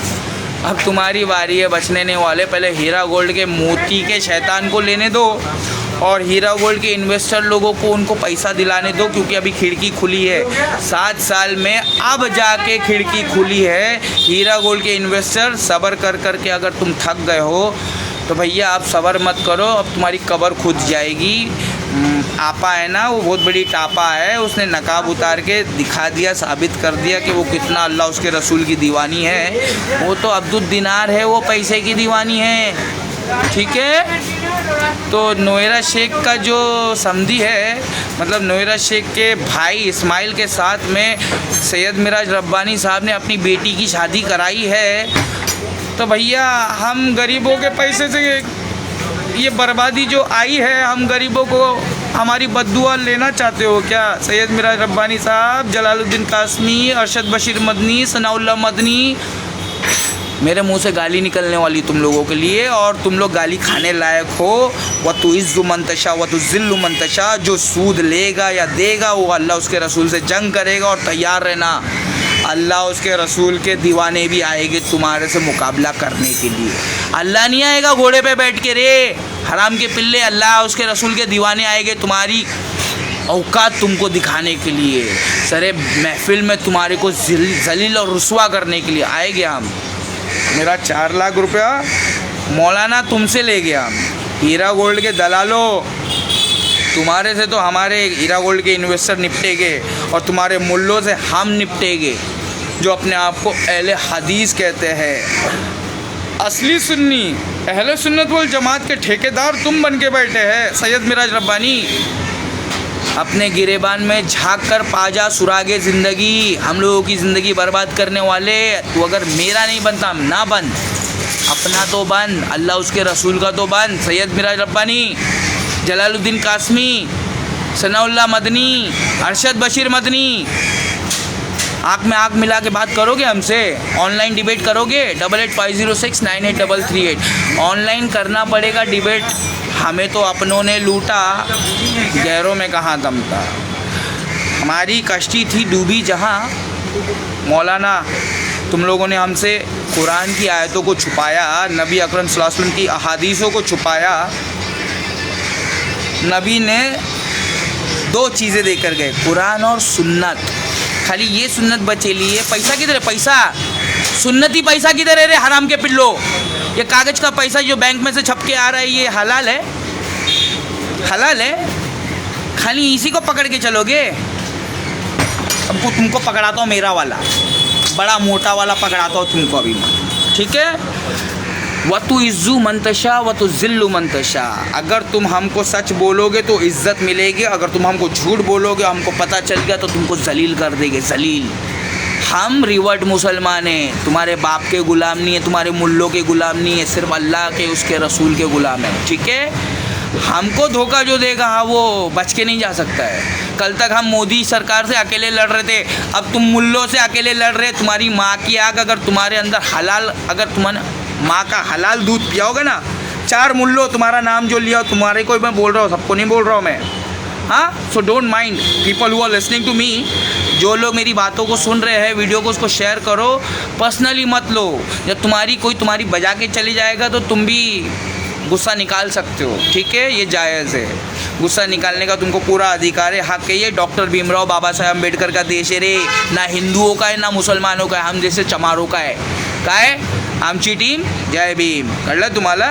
Speaker 1: अब तुम्हारी बारी है बचने नहीं वाले। पहले हीरा गोल्ड के मोती के शैतान को लेने दो और हीरा गोल्ड के इन्वेस्टर लोगों को उनको पैसा दिलाने दो, क्योंकि अभी खिड़की खुली है 7 साल में, अब जाके खिड़की खुली है। हीरा गोल्ड के इन्वेस्टर सब्र कर कर के अगर तुम थक गए हो तो भैया आप सब्र मत करो, अब तुम्हारी कब्र खुद जाएगी। आपा है ना, वो बहुत बड़ी टापा है, उसने नकाब उतार के दिखा दिया, साबित कर दिया कि वो कितना अल्लाह उसके रसूल की दीवानी है। वो तो अब्दुल दिनार है, वो पैसे की दीवानी है। ठीक है, तो नोएरा शेख का जो समधी है, मतलब नोएरा शेख के भाई इस्माइल के साथ में सैयद मिराज रब्बानी साहब ने अपनी बेटी की शादी कराई है। तो भैया हम गरीबों के पैसे से ये बर्बादी जो आई है, हम गरीबों को हमारी बद्दुआ लेना चाहते हो क्या? सैयद मिराज रब्बानी साहब, जलालुद्दीन कासमी, अरशद बशीर मदनी, सनाउल्लाह मदनी, मेरे मुंह से गाली निकलने वाली तुम लोगों के लिए, और तुम लोग गाली खाने लायक हो। व तो इज़्ज़ु मंतशा व तो ज़िल्लु मंतशा, जो सूद लेगा या देगा वो अल्लाह उसके रसूल से जंग करेगा। और तैयार रहना, अल्लाह उसके रसूल के दीवाने भी आएंगे तुम्हारे से मुकाबला करने के लिए। अल्लाह नहीं आएगा घोड़े पे बैठ के, रे हराम के पिल्ले, अल्लाह उसके रसूल के दीवाने आएंगे तुम्हारी औकात तुमको दिखाने के लिए, सरे महफिल में तुम्हारे को जलील और रुसवा करने के लिए आएंगे हम। मेरा 4 लाख रुपया मौलाना तुमसे ले गया, हीरा गोल्ड के दलालों, तुम्हारे से तो हमारे हीरा गोल्ड के इन्वेस्टर निपटेंगे और तुम्हारे मुल्लों से हम निपटेंगे, जो अपने आप को अहले हदीस कहते हैं। असली सुन्नी अहले सुन्नत वल जमात के ठेकेदार तुम बन के बैठे हैं। सैयद मिराज रब्बानी, अपने गिरेबान में झांक कर पाजा सुरागे ज़िंदगी, हम लोगों की ज़िंदगी बर्बाद करने वाले। तो अगर मेरा नहीं बनता ना बन, अपना तो बन, अल्लाह उसके रसूल का तो बन। सैयद मिराज रब्बानी, जलालुद्दीन कासमी, सनाउल्लाह मदनी, अरशद बशीर मदनी, आँख में आँख मिला के बात करोगे हमसे? ऑनलाइन डिबेट करोगे? 8850698338 ऑनलाइन करना पड़ेगा डिबेट। हमें तो अपनों ने लूटा, गैरों में कहाँ दम था। हमारी कश्ती थी डूबी जहाँ, मौलाना तुम लोगों ने हमसे कुरान की आयतों को छुपाया, नबी अकरम सल्लल्लाहु अलैहि वसल्लम की अहादीसों को छुपाया। नबी ने 2 चीज़ें देकर गए, कुरान और सुन्नत। खाली ये सुन्नत बचे लिए। पैसा किधर है? पैसा सुन्नती पैसा किधर है रे हराम के पिल्लो? ये कागज़ का पैसा जो बैंक में से छप के आ रहा है, ये हलाल है? हलाल है? खाली इसी को पकड़ के चलोगे? अब तुमको पकड़ाता हूँ, मेरा वाला बड़ा मोटा वाला पकड़ाता हूँ तुमको अभी, ठीक है? व तो इज़्ज़ु मंतशा व तो ज़िल्लु मंतशा। अगर तुम हमको सच बोलोगे तो इज़्ज़त मिलेगी, अगर तुम हमको झूठ बोलोगे, हमको पता चल गया तो तुमको जलील कर देंगे, जलील। हम रिवर्ट मुसलमान हैं, तुम्हारे बाप के गुलाम नहीं है, तुम्हारे मुल्लों के गुलाम नहीं है, सिर्फ अल्लाह के उसके रसूल के गुलाम है, ठीक है? हमको धोखा जो देगा हाँ वो बच के नहीं जा सकता है। कल तक हम मोदी सरकार से अकेले लड़ रहे थे, अब तुम मुल्लों से अकेले लड़ रहे। तुम्हारी माँ की आग, अगर तुम्हारे अंदर हलाल, अगर तुम्हारे माँ का हलाल दूध पियाओगे ना, 4 मुल्लों तुम्हारा नाम जो लिया, तुम्हारे को मैं बोल रहा हूँ, सबको नहीं बोल रहा हूँ मैं, हाँ? So don't mind people who are listening to me. जो लोग मेरी बातों को सुन रहे हैं, वीडियो को उसको शेयर करो, पर्सनली मत लो। जब कोई तुम्हारी बजा के चली जाएगा तो तुम भी गुस्सा निकाल सकते हो, ठीक है? ये जायज़ है, गुस्सा निकालने का तुमको पूरा अधिकार है, हक है। ये डॉक्टर भीमराव बाबा साहेब अम्बेडकर का देश है रे, ना हिंदुओं का है ना मुसलमानों का है, हम जैसे चमारों का है। का है? आमची टीम जय भीम। कळलं तुम्हाला?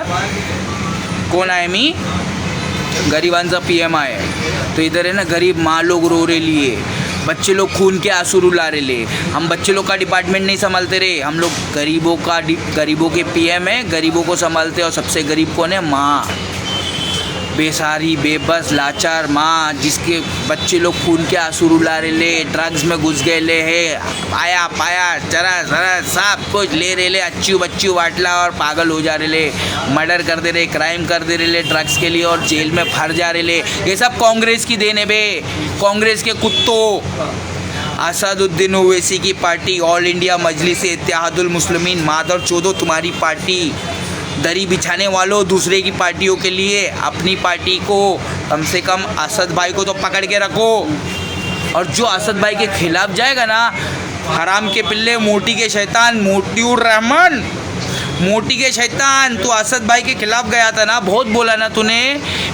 Speaker 1: कोण आहे मी? गरिबांचा PM आहे। तो इधर है ना, गरीब माँ लोग रो रहे लिए, बच्चे लोग खून के आंसू रुला रहे ले। हम बच्चे लोग का डिपार्टमेंट नहीं संभालते रे, हम लोग गरीबों के PM है, गरीबों को संभालते। और सबसे गरीब कौन है? माँ, बेसहारी, बेबस, लाचार माँ, जिसके बच्चे लोग खून के आंसू रुला रहे ले, ड्रग्स में घुस गए ले है, पाया चरा सब कुछ ले रहे ले, अच्छी बच्ची वाटला और पागल हो जा रहे ले, मर्डर कर दे रहे, क्राइम कर दे रहे ले ड्रग्स के लिए, और जेल में भर जा रहे ले। ये सब कांग्रेस की देन है बे, कांग्रेस के कुत्तों। असदुद्दीन ओवैसी की पार्टी ऑल इंडिया मजलिस इत्तेहादुल मुस्लिमीन मादर चोदो तुम्हारी पार्टी दरी बिछाने वालों दूसरे की पार्टियों के लिए अपनी पार्टी को कम से कम असद भाई को तो पकड़ के रखो। और जो असद भाई के खिलाफ जाएगा ना, हराम के पिल्ले, मोटी के शैतान, मोतीउर रहमान, मोटी के शैतान, तो असद भाई के खिलाफ गया था ना, बहुत बोला ना तूने।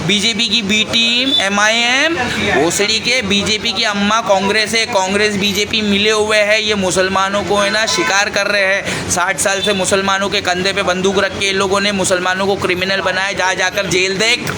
Speaker 1: बीजेपी की बी टीम MIM भोसड़ी के, बीजेपी की अम्मा कांग्रेस है, कांग्रेस बीजेपी मिले हुए हैं, ये मुसलमानों को है ना शिकार कर रहे हैं। 60 साल से मुसलमानों के कंधे पे बंदूक रख के इन लोगों ने मुसलमानों को क्रिमिनल बनाया। जा जाकर जेल देख,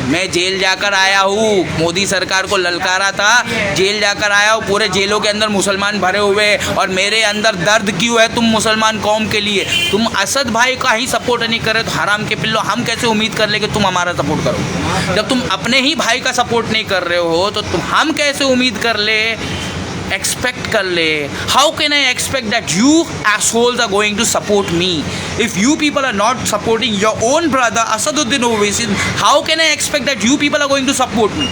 Speaker 1: मैं जेल जाकर आया हूँ, मोदी सरकार को ललकारा था, जेल जाकर आया हूँ। पूरे जेलों के अंदर मुसलमान भरे हुए हैं और मेरे अंदर दर्द क्यों है तुम मुसलमान कौम के लिए। तुम असद भाई का ही सपोर्ट नहीं कर रहे तो हराम के पिल्लो हम कैसे उम्मीद कर ले कि तुम हमारा सपोर्ट करो। जब तुम अपने ही भाई का सपोर्ट नहीं कर रहे हो तो तुम हम कैसे उम्मीद कर ले, एक्सपेक्ट कर ले। How can I expect that you assholes are going to support me if you people are not supporting your own brother Asaduddin Owaisi? How can I expect that you people are going to support me?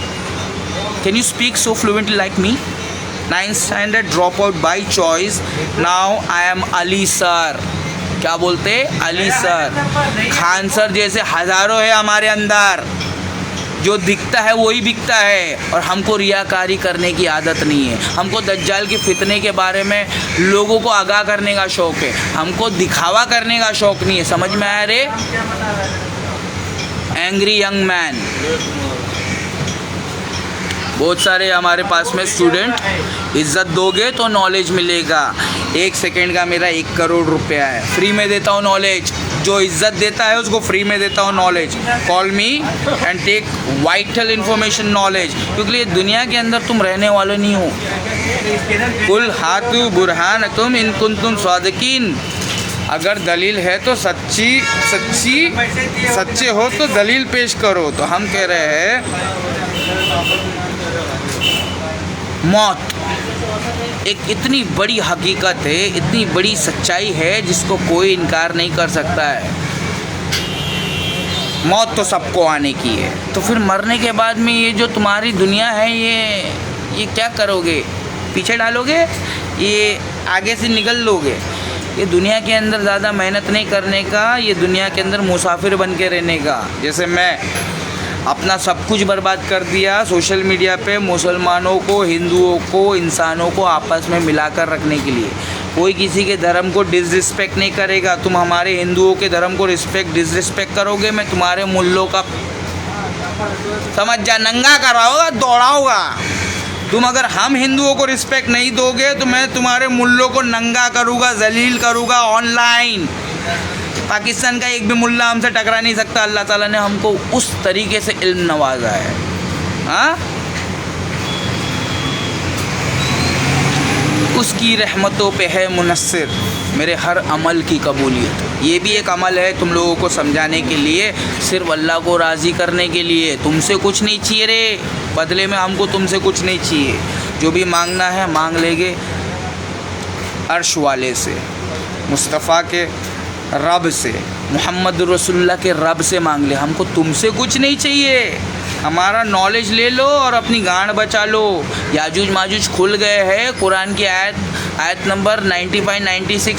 Speaker 1: Can you speak so fluently like me? 9th standard dropout by choice. Now I am Ali sir. क्या बोलते? अली सर। खान सर जैसे हज़ारों है हमारे अंदर, जो दिखता है वही बिकता है। और हमको रियाकारी करने की आदत नहीं है। हमको दज्जाल के फितने के बारे में लोगों को आगाह करने का शौक़ है, हमको दिखावा करने का शौक़ नहीं है। समझ में आया रे? Angry young man. बहुत सारे हमारे पास में स्टूडेंट, इज़्ज़त दोगे तो नॉलेज मिलेगा। 1 सेकेंड का मेरा 1 करोड़ रुपया है, फ्री में देता हूँ नॉलेज। जो इज़्ज़त देता है उसको फ्री में देता हूँ knowledge. Call me and take vital information knowledge, क्योंकि दुनिया के अंदर तुम रहने वाले नहीं हो। कुल हाथु बुरहान तुम इन कुंतुम सादिकीन, अगर दलील है तो सच्चे हो तो दलील पेश करो। तो हम कह रहे हैं मौत एक इतनी बड़ी हकीकत है, इतनी बड़ी सच्चाई है जिसको कोई इनकार नहीं कर सकता है। मौत तो सबको आने की है, तो फिर मरने के बाद में ये जो तुम्हारी दुनिया है ये क्या करोगे? पीछे डालोगे? ये आगे से निकल लोगे? ये दुनिया के अंदर ज़्यादा मेहनत नहीं करने का, ये दुनिया के अंदर मुसाफिर बन के रहने का। जैसे मैं अपना सब कुछ बर्बाद कर दिया सोशल मीडिया पे मुसलमानों को, हिंदुओं को, इंसानों को आपस में मिलाकर रखने के लिए। कोई किसी के धर्म को डिसरिस्पेक्ट नहीं करेगा। तुम हमारे हिंदुओं के धर्म को डिसरिस्पेक्ट करोगे, मैं तुम्हारे मुल्लों का समझ जा नंगा कराऊंगा, दौड़ाऊंगा। तुम अगर हम हिंदुओं को रिस्पेक्ट नहीं दोगे तो मैं तुम्हारे मुल्लों को नंगा करूँगा, जलील करूँगा ऑनलाइन। पाकिस्तान का एक भी मुल्ला हमसे टकरा नहीं सकता। अल्लाह ताला ने हमको उस तरीके से इल्म नवाजा है। हाँ, उसकी रहमतों पे है मुनस्सिर मेरे हर अमल की कबूलियत। ये भी एक अमल है तुम लोगों को समझाने के लिए, सिर्फ अल्लाह को राज़ी करने के लिए। तुमसे कुछ नहीं चाहिए रे, बदले में हमको तुमसे कुछ नहीं चाहिए। जो भी मांगना है मांग लेंगे अर्श वाले से, मुस्तफ़ा के रब से, मोहम्मद रसूलुल्लाह के रब से मांग ले। हमको तुमसे कुछ नहीं चाहिए। हमारा नॉलेज ले लो और अपनी गांड बचा लो। याजूज माजूज खुल गए हैं। कुरान की आयत नंबर 95-96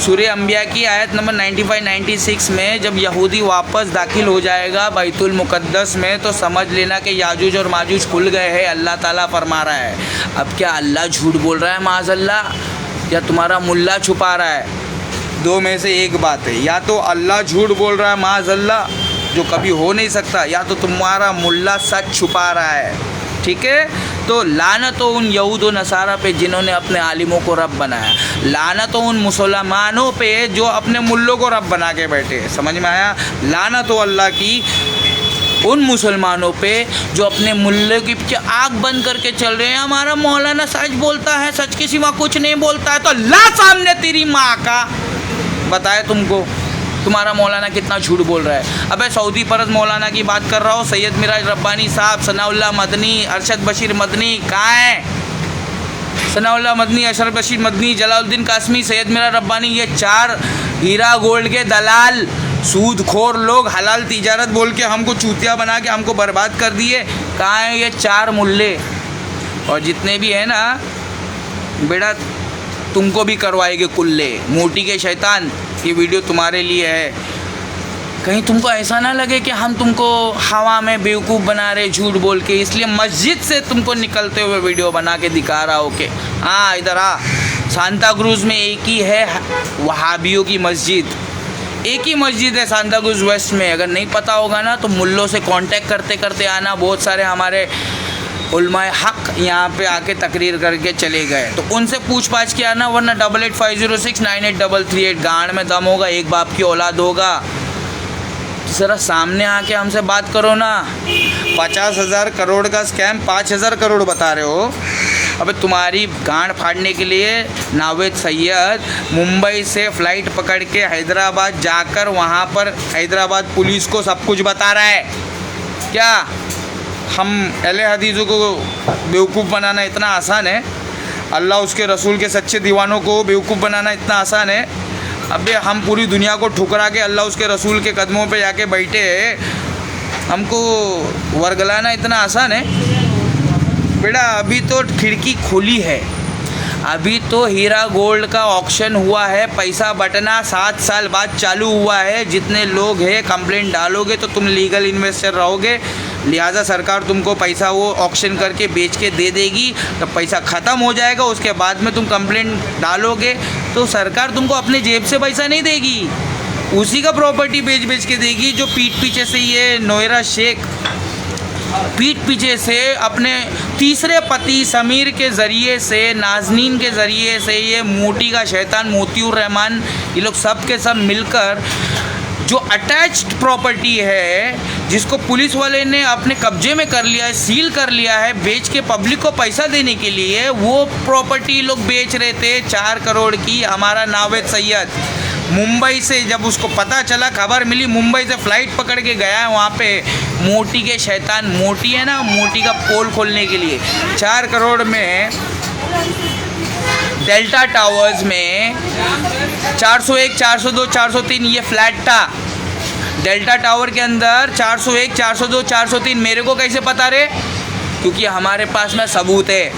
Speaker 1: सूरह अंबिया की आयत नंबर 95-96 में जब यहूदी वापस दाखिल हो जाएगा बैतुल मुक़द्दस में तो समझ लेना कि याजूज और माजूज खुल गए हैं। अल्लाह ताला फरमा रहा है। अब क्या अल्लाह झूठ बोल रहा है माज़अल्लाह, या तुम्हारा मुल्ला छुपा रहा है? दो में से एक बात है, या तो अल्लाह झूठ बोल रहा है माज़अल्लाह, जो कभी हो नहीं सकता, या तो तुम्हारा मुल्ला सच छुपा रहा है। ठीक है, तो लानत उन यहूद व नसारा पे जिन्होंने अपने आलिमों को रब बनाया, लानत उन मुसलमानों पे जो अपने मुल्लों को रब बना के बैठे। समझ में आया? लानत अल्लाह की उन मुसलमानों पे जो अपने मुल्ले की पीछे आँख बंद करके चल रहे हैं। हमारा मौलाना सच बोलता है, सच के सिवा कुछ नहीं बोलता है। तो ला सामने तेरी माँ का बताए तुमको तुम्हारा मौलाना कितना झूठ बोल रहा है। अबे सऊदी परस्त मौलाना की बात कर रहा हूँ, सैयद मिराज रब्बानी साहब, सनाउल्लाह मदनी, अरशद बशीर मदनी कहाँ हैं? सनाउल्लाह मदनी, अशरफ बशीर मदनी, जलालुद्दीन कासमी, सैयद मिराज रब्बानी, ये 4 हीरा गोल्ड के दलाल सूदखोर लोग हलाल तिजारत बोल के हमको चूतिया बना के हमको बर्बाद कर दिए। कहाँ हैं ये 4 मुल्ले? और जितने भी है ना बेटा तुमको भी करवाएंगे कुल्ले। मोटी के शैतान, ये वीडियो तुम्हारे लिए है। कहीं तुमको ऐसा ना लगे कि हम तुमको हवा में बेवकूफ़ बना रहे झूठ बोल के, इसलिए मस्जिद से तुमको निकलते हुए वीडियो बना के दिखा रहा हो कि हाँ इधर आ। सांता क्रूज़ में एक ही है वहाबियों की मस्जिद, एक ही मस्जिद है सांता क्रूज़ वेस्ट में। अगर नहीं पता होगा ना तो मुल्लों से कांटेक्ट करते करते आना। बहुत सारे हमारे उलमाए हक यहाँ पे आके तकरीर करके चले गए, तो उनसे पूछ पाछ के आना, वरना 8850698338 गांड में दम होगा, एक बाप की औलाद होगा। ज़रा सामने आके हमसे बात करो ना। 50,000 करोड़ का स्कैम 5,000 करोड़ बता रहे हो। अबे तुम्हारी गांड फाड़ने के लिए नावेद सैयद मुंबई से फ़्लाइट पकड़ के हैदराबाद जाकर वहाँ पर हैदराबाद पुलिस को सब कुछ बता रहा है। क्या हम अहले हदीसों को बेवकूफ़ बनाना इतना आसान है? अल्लाह उसके रसूल के सच्चे दीवानों को बेवकूफ़ बनाना इतना आसान है? अबे हम पूरी दुनिया को ठुकरा के अल्लाह उसके रसूल के कदमों पे जाके बैठे, हमको वर्गलाना इतना आसान है? बेटा अभी तो खिड़की खुली है, अभी तो हीरा गोल्ड का ऑक्शन हुआ है, पैसा बटना 7 साल बाद चालू हुआ है। जितने लोग हैं कंप्लेंट डालोगे तो तुम लीगल इन्वेस्टर रहोगे, लिहाजा सरकार तुमको पैसा वो ऑक्शन करके बेच के दे देगी। तब पैसा ख़त्म हो जाएगा, उसके बाद में तुम कंप्लेंट डालोगे तो सरकार तुमको अपने जेब से पैसा नहीं देगी, उसी का प्रॉपर्टी बेच के देगी। जो पीठ पीछे से ये नोएरा शेख पीठ पीछे से अपने तीसरे पति समीर के ज़रिए से, नाजनीन के ज़रिए से, ये मोटी का शैतान मोतीउर रहमान, ये लोग सब के सब मिलकर जो अटैच्ड प्रॉपर्टी है जिसको पुलिस वाले ने अपने कब्जे में कर लिया है, सील कर लिया है, बेच के पब्लिक को पैसा देने के लिए, वो प्रॉपर्टी लोग बेच रहे थे 4 करोड़ की। हमारा नावेद सैयद मुंबई से जब उसको पता चला, खबर मिली, मुंबई से फ़्लाइट पकड़ के गया है वहाँ पे मोटी के शैतान, मोटी है ना, मोटी का पोल खोलने के लिए। 4 करोड़ में डेल्टा टावर्स में 401, 402, 403 ये फ्लैट था। डेल्टा टावर के अंदर 401, 402, 403 मेरे को कैसे पता रे? क्योंकि हमारे पास में सबूत है।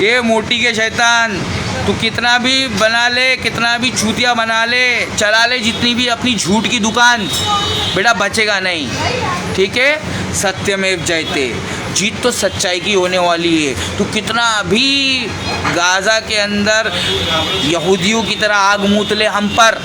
Speaker 1: ये मोटी के शैतान, तू कितना भी बना ले, कितना भी छूतिया बना ले, चला ले जितनी भी अपनी झूठ की दुकान, बेटा बचेगा नहीं। ठीक है, सत्यमेव जयते, जीत तो सच्चाई की होने वाली है। तू कितना भी गाज़ा के अंदर यहूदियों की तरह आग मूत ले हम पर,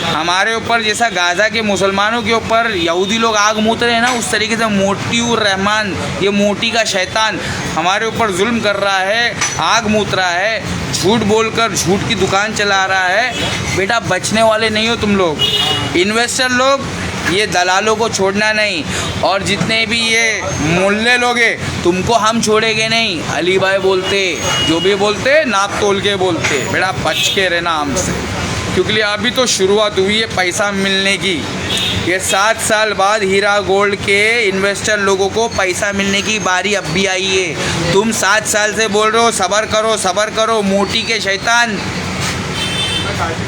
Speaker 1: हमारे ऊपर जैसा गाज़ा के मुसलमानों के ऊपर यहूदी लोग आग मूत रहे हैं ना, उस तरीके से मोतीउर रहमान, ये मोटी का शैतान हमारे ऊपर जुल्म कर रहा है, आग मूत रहा है, झूठ बोलकर झूठ की दुकान चला रहा है। बेटा बचने वाले नहीं हो तुम लोग, इन्वेस्टर लोग, ये दलालों को छोड़ना नहीं। और जितने भी ये मुल्ले लोग हैं तुमको हम छोड़ेंगे नहीं। अली भाई बोलते, जो भी बोलते नाप तोल के बोलते, बेटा बच के रहना हमसे, क्योंकि अभी तो शुरुआत हुई है पैसा मिलने की। ये 7 साल बाद हीरा गोल्ड के इन्वेस्टर लोगों को पैसा मिलने की बारी अब भी आई है। तुम 7 साल से बोल रहे हो सब्र करो सब्र करो, मोटी के शैतान,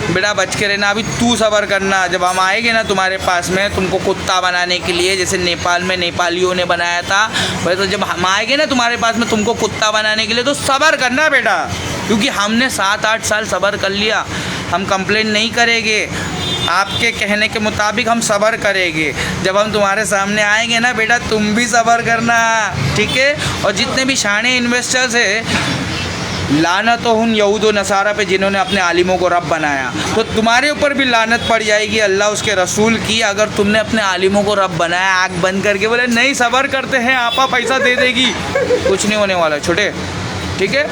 Speaker 1: बेटा बच के रहना। अभी तू सब्र करना, जब हम आएंगे ना तुम्हारे पास में तुमको कुत्ता बनाने के लिए, जैसे नेपाल में नेपालियों ने बनाया था, वैसे तो जब हम आएंगे ना तुम्हारे पास में तुमको कुत्ता बनाने के लिए, तो सब्र करना बेटा, क्योंकि हमने 7-8 साल सब्र कर लिया। हम कंप्लेंट नहीं करेंगे, आपके कहने के मुताबिक हम सब्र करेंगे। जब हम तुम्हारे सामने आएंगे ना बेटा, तुम भी सब्र करना, ठीक है। और जितने भी शाने इन्वेस्टर्स हैं, लानत हो उन यहूद व नसारा पे जिन्होंने अपने आलिमों को रब बनाया, तो तुम्हारे ऊपर भी लानत पड़ जाएगी अल्लाह उसके रसूल की, अगर तुमने अपने आलिमों को रब बनाया। आँख बंद करके बोले नहीं सब्र करते हैं, आपा पैसा दे देगी, कुछ नहीं होने वाला छोटे, ठीक है।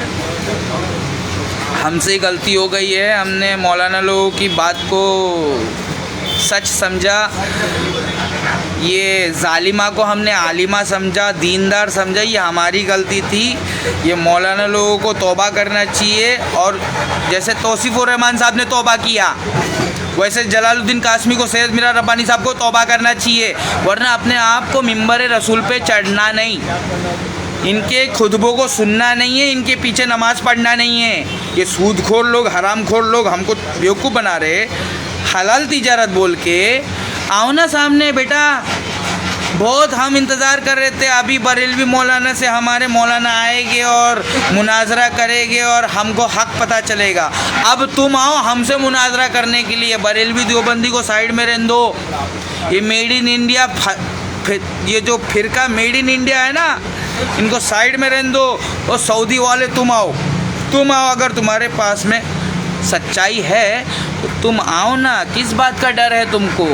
Speaker 1: हमसे गलती हो गई है, हमने मौलाना लोगों की बात को सच समझा, ये जालिमा को हमने आलिमा समझा, दीनदार समझा, ये हमारी गलती थी। ये मौलाना लोगों को तौबा करना चाहिए, और जैसे तौसीफ़ुर रहमान साहब ने तौबा किया, वैसे जलालुद्दीन कासमी को, सैयद मीरा रब्बानी साहब को तौबा करना चाहिए, वरना अपने आप को मिंबर रसूल पे चढ़ना नहीं, इनके खुतबों को सुनना नहीं है, इनके पीछे नमाज़ पढ़ना नहीं है। ये सूदखोर लोग, हरामखोर लोग हमको बेवकूफ़ बना रहे। हलाल तिजारत बोल के आओ ना सामने बेटा, बहुत हम इंतज़ार कर रहे थे, अभी बरेलवी मौलाना से हमारे मौलाना आएंगे और मुनाजरा करेंगे और हमको हक पता चलेगा। अब तुम आओ हमसे मुनाजरा करने के लिए। बरेलवी देवबंदी को साइड में रहने दो। ये मेड इन इंडिया, ये जो फिरका मेड इन इंडिया है ना, इनको साइड में रहने दो। और सऊदी वाले तुम आओ अगर तुम्हारे पास में सच्चाई है तो तुम आओ ना। किस बात का डर है तुमको?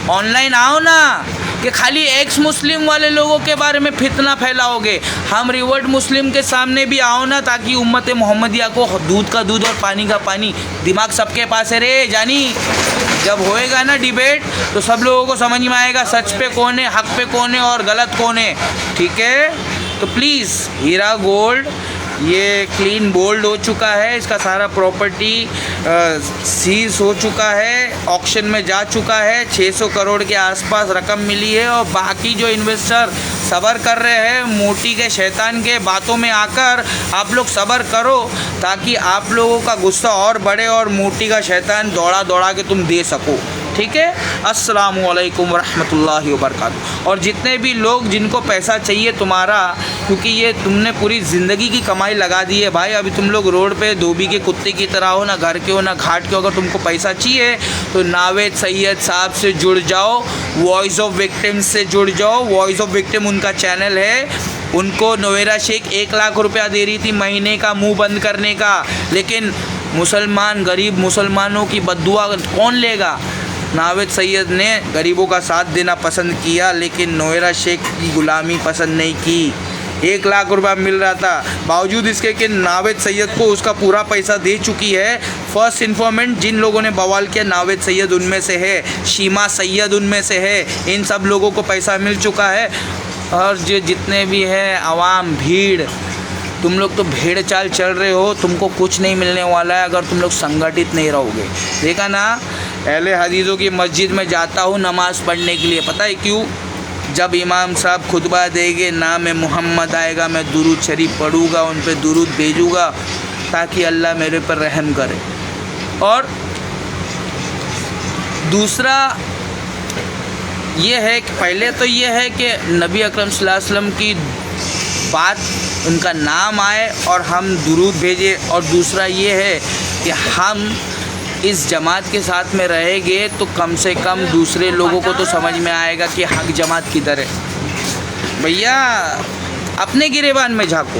Speaker 1: ऑनलाइन आओ ना, कि खाली एक्स मुस्लिम वाले लोगों के बारे में फितना फैलाओगे। हम रिवर्ट मुस्लिम के सामने भी आओ ना, ताकि उम्मत मोहम्मदिया को दूध का दूध और पानी का पानी। दिमाग सबके पास है रे जानी। जब होएगा ना डिबेट तो सब लोगों को समझ में आएगा सच पे कौन है, हक पे कौन है और गलत कौन है। ठीक है, तो प्लीज़ हीरा गोल्ड ये क्लीन बोल्ड हो चुका है, इसका सारा प्रॉपर्टी सीज हो चुका है, ऑक्शन में जा चुका है। 600 करोड़ के आसपास रकम मिली है। और बाकी जो इन्वेस्टर सब्र कर रहे हैं मोटी के शैतान के बातों में आकर, आप लोग सब्र करो ताकि आप लोगों का गुस्सा और बढ़े और मोटी का शैतान दौड़ा दौड़ा के तुम दे सको। ठीक है, अस्सलामु अलैकुम वरहमतुल्लाहि वबरकातुहू। और जितने भी लोग जिनको पैसा चाहिए तुम्हारा, क्योंकि ये तुमने पूरी ज़िंदगी की कमाई लगा दी है भाई, अभी तुम लोग रोड पे धोबी के कुत्ते की तरह हो, ना घर के हो ना घाट के हो। अगर तुमको पैसा चाहिए तो नावेद सैयद साहब से जुड़ जाओ, वॉइस ऑफ विक्टिम से जुड़ जाओ। वॉइस ऑफ विक्टिम उनका चैनल है। उनको नवेरा शेख 1 लाख रुपया दे रही थी महीने का मुँह बंद करने का, लेकिन मुसलमान गरीब मुसलमानों की बद्दुआ कौन लेगा? नावेद सैयद ने गरीबों का साथ देना पसंद किया, लेकिन नवेरा शेख की गुलामी पसंद नहीं की। 1 लाख रुपया मिल रहा था, बावजूद इसके कि नावेद सैयद को उसका पूरा पैसा दे चुकी है। फर्स्ट इन्फॉर्मेंट जिन लोगों ने बवाल किया नावेद सैयद उनमें से है, शीमा सैयद उनमें से है। इन सब लोगों को पैसा मिल चुका है। और जो जितने भी हैं आवाम भीड़, तुम लोग तो भेड़ चाल चल रहे हो, तुमको कुछ नहीं मिलने वाला है अगर तुम लोग संगठित नहीं रहोगे। देखा ना, अहले हदीसों की मस्जिद में जाता हूँ नमाज़ पढ़ने के लिए, पता है क्यों? जब इमाम साहब खुतबा देंगे, नाम मोहम्मद आएगा, मैं दुरूद शरीफ पढ़ूँगा, उन पर दुरूद भेजूँगा ताकि अल्लाह मेरे पर रहम करे। और दूसरा ये है कि पहले तो ये है कि नबी अकरम सल्लल्लाहु अलैहि वसल्लम की बात, उनका नाम आए और हम दुरूद भेजें। और दूसरा ये है कि हम इस जमात के साथ में रहेंगे तो कम से कम दूसरे लोगों को तो समझ में आएगा कि हक जमात किधर है। भैया अपने गिरेबान में झाँको,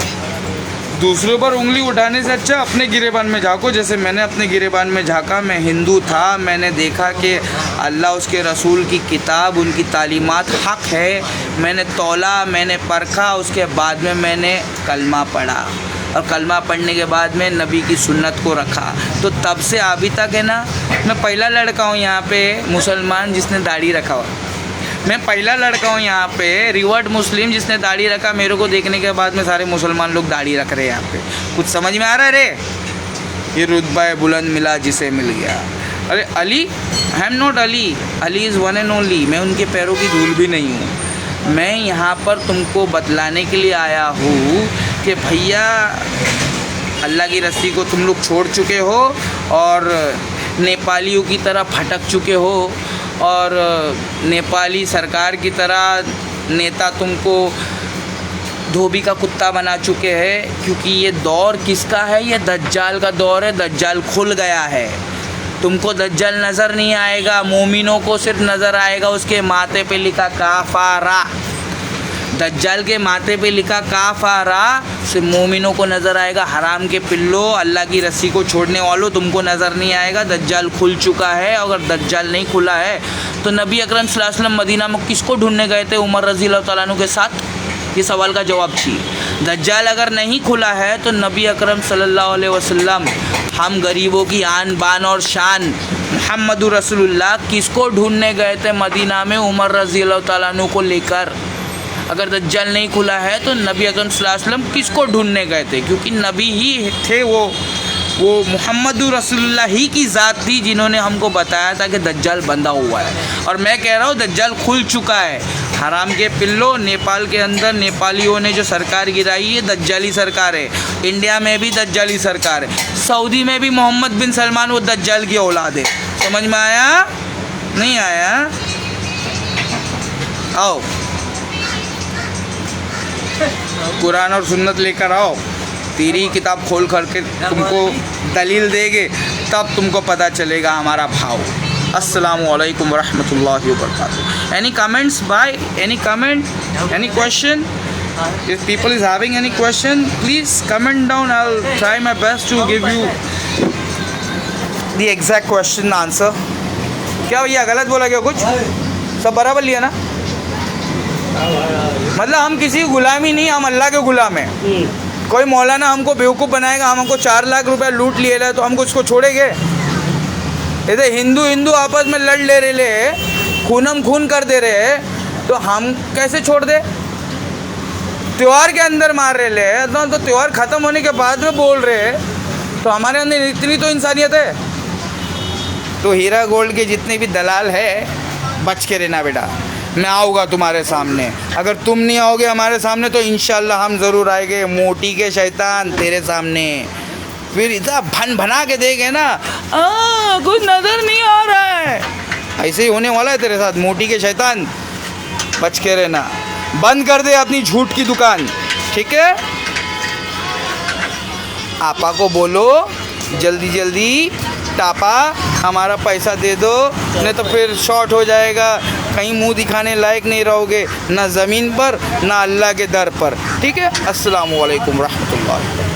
Speaker 1: दूसरों पर उंगली उठाने से अच्छा अपने गिरेबान में झाँको। जैसे मैंने अपने गिरेबान में झाँका, मैं हिंदू था, मैंने देखा कि अल्लाह उसके रसूल की किताब, उनकी तालीमात हक है, मैंने तौला, मैंने परखा, उसके बाद में मैंने कलमा पढ़ा और कलमा पढ़ने के बाद में नबी की सुन्नत को रखा। तो तब से अभी तक है ना, मैं पहला लड़का हूँ यहाँ पे मुसलमान जिसने दाढ़ी रखा हुआ। मैं पहला लड़का हूँ यहाँ पे रिवर्ट मुस्लिम जिसने दाढ़ी रखा। मेरे को देखने के बाद में सारे मुसलमान लोग दाढ़ी रख रहे हैं यहाँ पे। कुछ समझ में आ रहा है रे? ये रुतबा बुलंद मिला जिसे मिल गया। अरे Ali, I am not Ali, Ali is one and only. मैं उनके पैरों की धूल भी नहीं हूँ। मैं यहाँ पर तुमको बतलाने के लिए आया हूँ कि भैया अल्लाह की रस्सी को तुम लोग छोड़ चुके हो और नेपालियों की तरह भटक चुके हो और नेपाली सरकार की तरह नेता तुमको धोबी का कुत्ता बना चुके हैं। क्योंकि ये दौर किसका है? ये दज्जाल का दौर है। दज्जाल खुल गया है। तुमको दज्जाल नज़र नहीं आएगा, मोमिनों को सिर्फ नज़र आएगा उसके माथे पे लिखा काफारा। दज्जाल के माथे पे लिखा काफारा सिर्फ मोमिनों को नज़र आएगा। हराम के पिल्लो, अल्लाह की रस्सी को छोड़ने वालों, तुमको नज़र नहीं आएगा। दज्जाल खुल चुका है। अगर दज्जाल नहीं खुला है तो नबी अकरम सल्लल्लाहु अलैहि वसल्लम मदीना में किसको ढूंढने गए थे उमर रज़ी अल्लाह तआला अन्हु के साथ? ये सवाल का जवाब चाहिए। दज्जाल अगर नहीं खुला है तो नबी अकरम सल्लल्लाहु अलैहि वसल्लम, हम गरीबों की आन बान और शान मुहम्मदुर रसूलुल्लाह किसको ढूंढने गए थे मदीना में? उमर रज़ी अल्लाह तआला अन्हु को लेकर। अगर दज्जाल नहीं खुला है तो नबी अकरम सल्लल्लाहु अलैहि वसल्लम किसको ढूंढने गए थे? क्योंकि नबी ही थे वो मुहम्मदुर रसूलुल्लाह ही की ज़ात थी जिन्होंने हमको बताया था कि दज्जाल बंधा हुआ है। और मैं कह रहा हूँ दज्जाल खुल चुका है। हराम के पिल्लो, नेपाल के अंदर नेपालियों ने जो सरकार गिराई है दज्जाली सरकार है। इंडिया में भी दज्जाली सरकार है। सऊदी में भी मोहम्मद बिन सलमान वो दज्जाल की औलाद है। समझ में आया? नहीं आया? आओ कुरान और सुन्नत लेकर आओ, तेरी किताब खोल करके तुमको दलील देंगे, तब तुमको पता चलेगा हमारा भाव। अस्सलामु अलैकुम वरहमतुल्लाहि वबरकातुहू। Any comments by? Any comment? Any question? If people is having any question, please comment down. I'll try my best to give you the exact question answer. क्या भैया गलत बोला क्या कुछ? सब बराबर लिया ना? मतलब हम किसी की गुलामी नहीं, हम अल्लाह के गुलाम हैं। कोई मौलाना हमको बेवकूफ़ बनाएगा, हमको 4 लाख रुपया लूट लिए है तो हमको उसको छोड़ेंगे? इधर हिंदू हिंदू आपस में लड़ ले रहे, खूनम खून कर दे रहे, तो हम कैसे छोड़ दे? त्यौहार के अंदर मार रहे तो त्यौहार ख़त्म होने के बाद में बोल रहे, तो हमारे अंदर इतनी तो इंसानियत है। तो हीरा गोल्ड के जितने भी दलाल है, बच के रहना बेटा। मैं आऊँगा तुम्हारे सामने, अगर तुम नहीं आओगे हमारे सामने तो इंशाल्लाह हम ज़रूर आएंगे। मोटी के शैतान तेरे सामने फिर इतना भन भना के देखे ना, कुछ नज़र नहीं आ रहा है, ऐसे ही होने वाला है तेरे साथ। मोटी के शैतान, बच के रहना। बंद कर दे अपनी झूठ की दुकान, ठीक है? आपा को बोलो जल्दी जल्दी टापा हमारा पैसा दे दो, नहीं तो फिर शॉर्ट हो जाएगा, कहीं मुंह दिखाने लायक नहीं रहोगे, ना ज़मीन पर ना अल्लाह के दर पर, ठीक है? अस्सलामु अलैकुम रहमतुल्लाह।